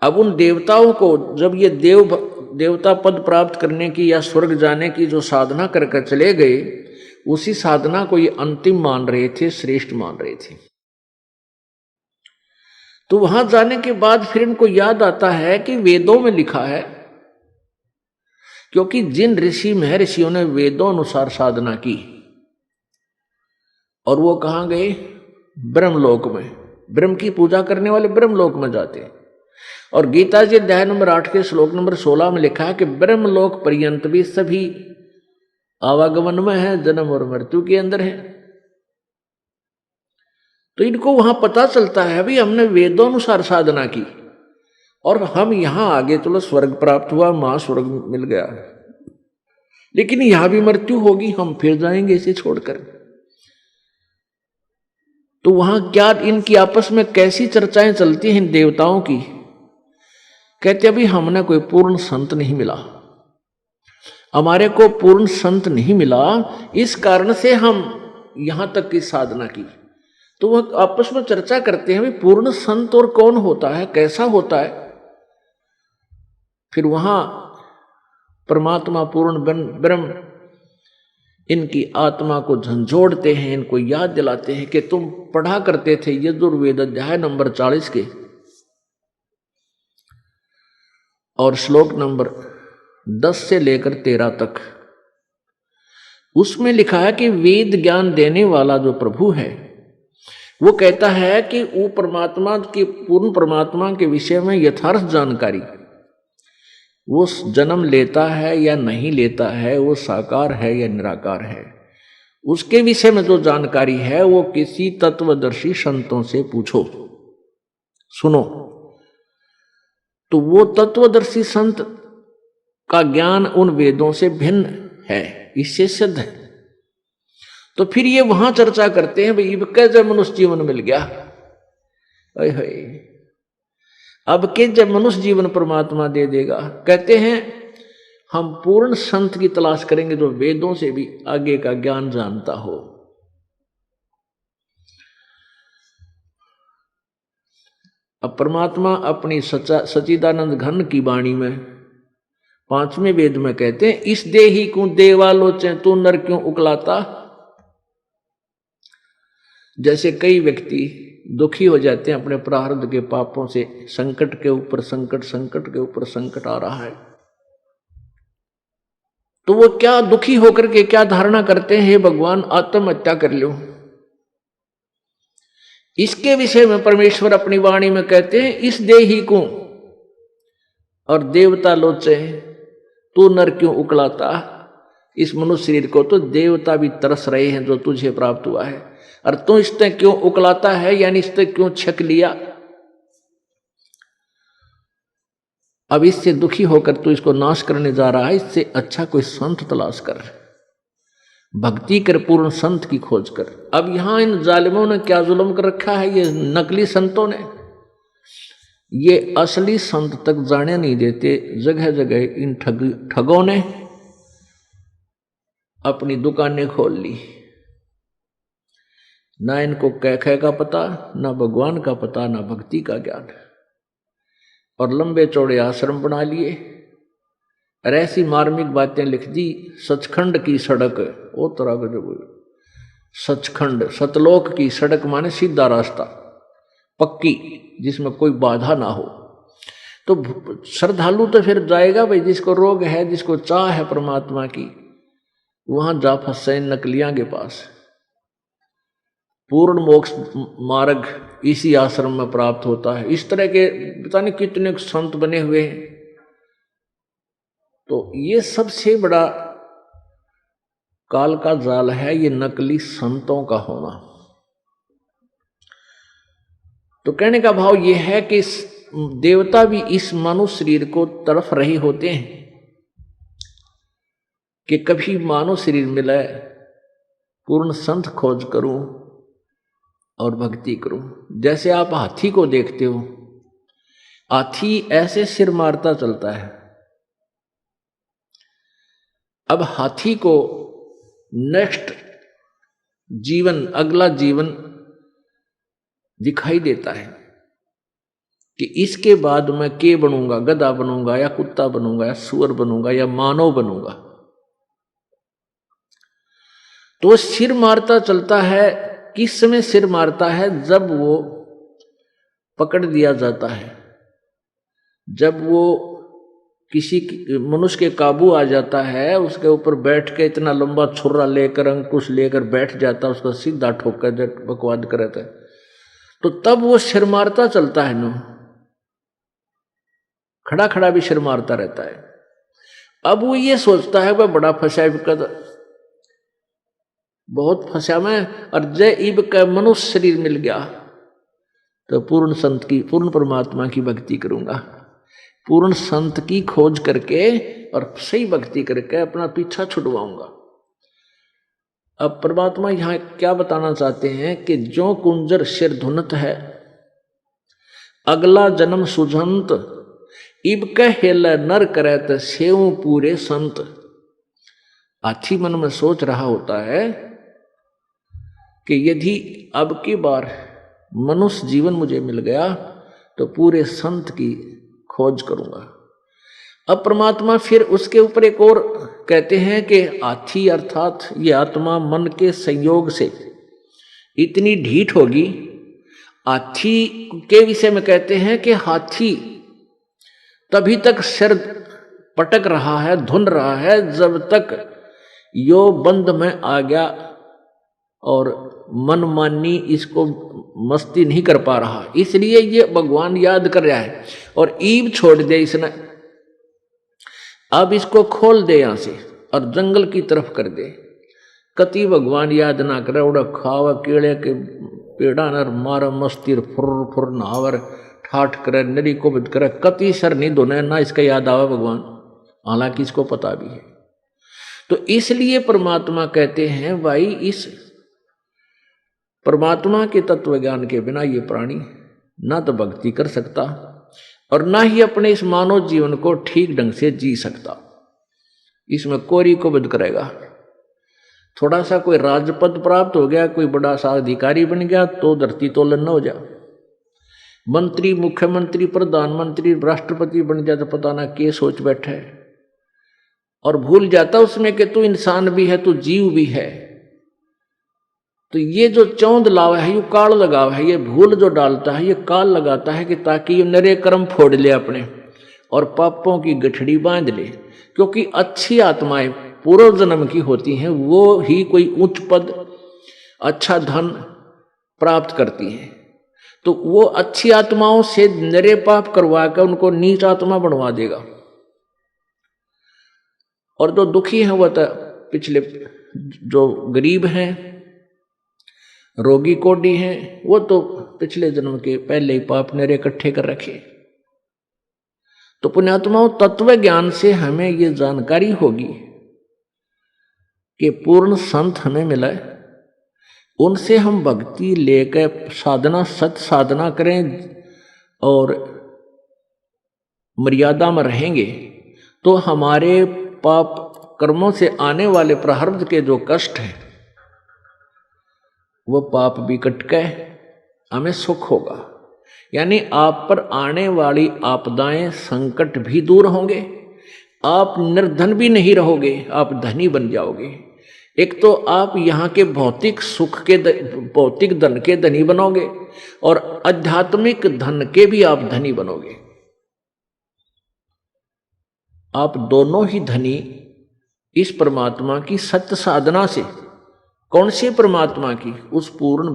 अब उन देवताओं को जब ये देवता पद प्राप्त करने की या स्वर्ग जाने की जो साधना करके चले गए, उसी साधना को ये अंतिम मान रहे थे, श्रेष्ठ मान रहे थे। तो वहां जाने के बाद फिर इनको याद आता है कि वेदों में लिखा है, क्योंकि जिन ऋषि महर्षियों ने वेदों अनुसार साधना की और वो कहां गए, ब्रह्मलोक में, ब्रह्म की पूजा करने वाले ब्रह्मलोक में जाते। और गीता जी अध्याय नंबर 8 के श्लोक नंबर 16 में लिखा है कि ब्रह्मलोक पर्यंत भी सभी आवागमन में है, जन्म और मृत्यु के अंदर है। तो इनको वहां पता चलता है भाई हमने वेदों अनुसार साधना की और हम यहां आगे चलो स्वर्ग प्राप्त हुआ, महास्वर्ग मिल गया, लेकिन यहां भी मृत्यु होगी, हम फिर जाएंगे इसे छोड़कर। तो वहां क्या इनकी आपस में कैसी चर्चाएं चलती हैं इन देवताओं की। कहते अभी हमने कोई पूर्ण संत नहीं मिला, हमारे को पूर्ण संत नहीं मिला, इस कारण से हम यहां तक की साधना की। तो वह आपस में चर्चा करते हैं भाई पूर्ण संत और कौन होता है, कैसा होता है। फिर वहां परमात्मा पूर्ण ब्रह्म इनकी आत्मा को झंझोड़ते हैं, इनको याद दिलाते हैं कि तुम पढ़ा करते थे यजुर्वेद अध्याय नंबर 40 के और श्लोक नंबर 10 से लेकर 13 तक। उसमें लिखा है कि वेद ज्ञान देने वाला जो प्रभु है वो कहता है कि वो परमात्मा की, पूर्ण परमात्मा के विषय में यथार्थ जानकारी, वो जन्म लेता है या नहीं लेता है, वो साकार है या निराकार है, उसके विषय में जो जानकारी है वो किसी तत्वदर्शी संतों से पूछो, सुनो। तो वो तत्वदर्शी संत का ज्ञान उन वेदों से भिन्न है, इससे सिद्ध है। तो फिर ये वहां चर्चा करते हैं भाई कैसे मनुष्य जीवन मिल गया, अब के जब मनुष्य जीवन परमात्मा दे देगा। कहते हैं हम पूर्ण संत की तलाश करेंगे जो वेदों से भी आगे का ज्ञान जानता हो। अब परमात्मा अपनी सच्चिदानंद घन की वाणी में 5वें वेद में कहते हैं इस देही को देवालोचे तू नर क्यों उकलाता। जैसे कई व्यक्ति दुखी हो जाते हैं अपने प्रारब्ध के पापों से, संकट के ऊपर संकट, संकट के ऊपर संकट आ रहा है, तो वो क्या दुखी होकर के क्या धारणा करते हैं, हे भगवान आत्महत्या कर लो। इसके विषय में परमेश्वर अपनी वाणी में कहते हैं इस देही को और देवता लोचे तू नर क्यों उकलाता। इस मनुष्य शरीर को तो देवता भी तरस रहे हैं जो तुझे प्राप्त हुआ है, और तू इससे क्यों उकलाता है, यानी इससे क्यों छक लिया। अब इससे दुखी होकर तू इसको नाश करने जा रहा है, इससे अच्छा कोई संत तलाश कर, भक्ति कर, पूर्ण संत की खोज कर। अब यहां इन जालिमों ने क्या जुल्म कर रखा है, ये नकली संतों ने, ये असली संत तक जाने नहीं देते। जगह जगह इन ठगों ने अपनी दुकानें खोल ली, ना इनको कैखे का पता, ना भगवान का पता, ना भक्ति का ज्ञान, और लंबे चौड़े आश्रम बना लिए और ऐसी मार्मिक बातें लिख दी। सचखंड की सड़क, ओ तरह का जो सचखंड, सतलोक की सड़क माने सीधा रास्ता, पक्की, जिसमें कोई बाधा ना हो। तो श्रद्धालु तो फिर जाएगा भाई, जिसको रोग है, जिसको चाह है परमात्मा की, वहां जा फंसे नकलियां के पास। पूर्ण मोक्ष मार्ग इसी आश्रम में प्राप्त होता है। इस तरह के पता नहीं कितने संत बने हुए हैं। तो ये सबसे बड़ा काल का जाल है, ये नकली संतों का होना। तो कहने का भाव ये है कि देवता भी इस मानव शरीर को तड़फ रहे होते हैं कि कभी मानव शरीर मिले, पूर्ण संत खोज करूं और भक्ति करूं। जैसे आप हाथी को देखते हो, हाथी ऐसे सिर मारता चलता है। अब हाथी को नेक्स्ट जीवन, अगला जीवन दिखाई देता है कि इसके बाद मैं के बनूंगा, गधा बनूंगा या कुत्ता बनूंगा या सुअर बनूंगा या मानव बनूंगा। तो सिर मारता चलता है। किस समय सिर मारता है? जब वो पकड़ दिया जाता है, जब वो किसी मनुष्य के काबू आ जाता है, उसके ऊपर बैठ के इतना लंबा छुरा लेकर अंकुश लेकर बैठ जाता है, उसका सीधा ठोकर बकवाद करता है, तो तब वो सिर मारता चलता है नो, खड़ा खड़ा भी सिर मारता रहता है। अब वो ये सोचता है वह बड़ा फंसा बहुत फंसा मैं, और जय इब का मनुष्य शरीर मिल गया तो पूर्ण संत की, पूर्ण परमात्मा की भक्ति करूंगा, पूर्ण संत की खोज करके और सही भक्ति करके अपना पीछा छुड़वाऊंगा। अब परमात्मा यहां क्या बताना चाहते हैं कि जो कुंजर सिर धुनत है, अगला जन्म सुझंत, इब कहेल नर करत सेव पूरे संत। हाथी मन में सोच रहा होता है कि यदि अब की बार मनुष्य जीवन मुझे मिल गया तो पूरे संत की खोज करूंगा। अब परमात्मा फिर उसके ऊपर एक और कहते हैं कि हाथी अर्थात ये आत्मा मन के संयोग से इतनी ढीठ होगी। हाथी के विषय में कहते हैं कि हाथी तभी तक सिर पटक रहा है, धुन रहा है, जब तक यो बंध में आ गया और मनमानी इसको मस्ती नहीं कर पा रहा, इसलिए ये भगवान याद कर रहा है और ईब छोड़ दे इसने। अब इसको खोल दे यहां से और जंगल की तरफ कर दे। कति भगवान याद ना करे, उड़ा खावा केड़े के पेड़ा नर मार मस्ती फुर फुर नहावर ठाठ करे नरी को बिद करे, कति सर नहीं धोने ना इसका याद आवा भगवान, हालांकि इसको पता भी है। तो इसलिए परमात्मा कहते हैं भाई इस परमात्मा के तत्व ज्ञान के बिना ये प्राणी ना तो भक्ति कर सकता और ना ही अपने इस मानव जीवन को ठीक ढंग से जी सकता। इसमें कोरी को बद करेगा। थोड़ा सा कोई राजपद प्राप्त हो गया, कोई बड़ा सा अधिकारी बन गया तो धरती तोलन न हो जा, मंत्री मुख्यमंत्री प्रधानमंत्री राष्ट्रपति बन जाए तो पता ना क्या सोच बैठा है और भूल जाता उसमें कि तू इंसान भी है, तू जीव भी है। तो ये जो चौंध लावा है, ये काल लगावा है, ये भूल जो डालता है, ये काल लगाता है कि ताकि ये नरे कर्म फोड़ ले अपने और पापों की गठड़ी बांध ले। क्योंकि अच्छी आत्माएं पूर्व जन्म की होती हैं, वो ही कोई उच्च पद अच्छा धन प्राप्त करती हैं। तो वो अच्छी आत्माओं से नरे पाप करवा कर उनको नीच आत्मा बनवा देगा। और जो दुखी हैं वह तो पिछले, जो गरीब हैं रोगी कोडी हैं, वो तो पिछले जन्म के पहले ही पाप नरे इकट्ठे कर रखे। तो पुण्यात्माओं तत्व ज्ञान से हमें ये जानकारी होगी कि पूर्ण संत हमें मिला है, उनसे हम भक्ति लेकर साधना सत साधना करें और मर्यादा में रहेंगे तो हमारे पाप कर्मों से आने वाले प्रारब्ध के जो कष्ट हैं वो पाप भी कट के हमें सुख होगा। यानी आप पर आने वाली आपदाएं संकट भी दूर होंगे, आप निर्धन भी नहीं रहोगे, आप धनी बन जाओगे। एक तो आप यहाँ के भौतिक सुख के भौतिक धन के धनी बनोगे और आध्यात्मिक धन के भी आप धनी बनोगे। आप दोनों ही धनी इस परमात्मा की सत्य साधना से। कौन से परमात्मा की? उस पूर्ण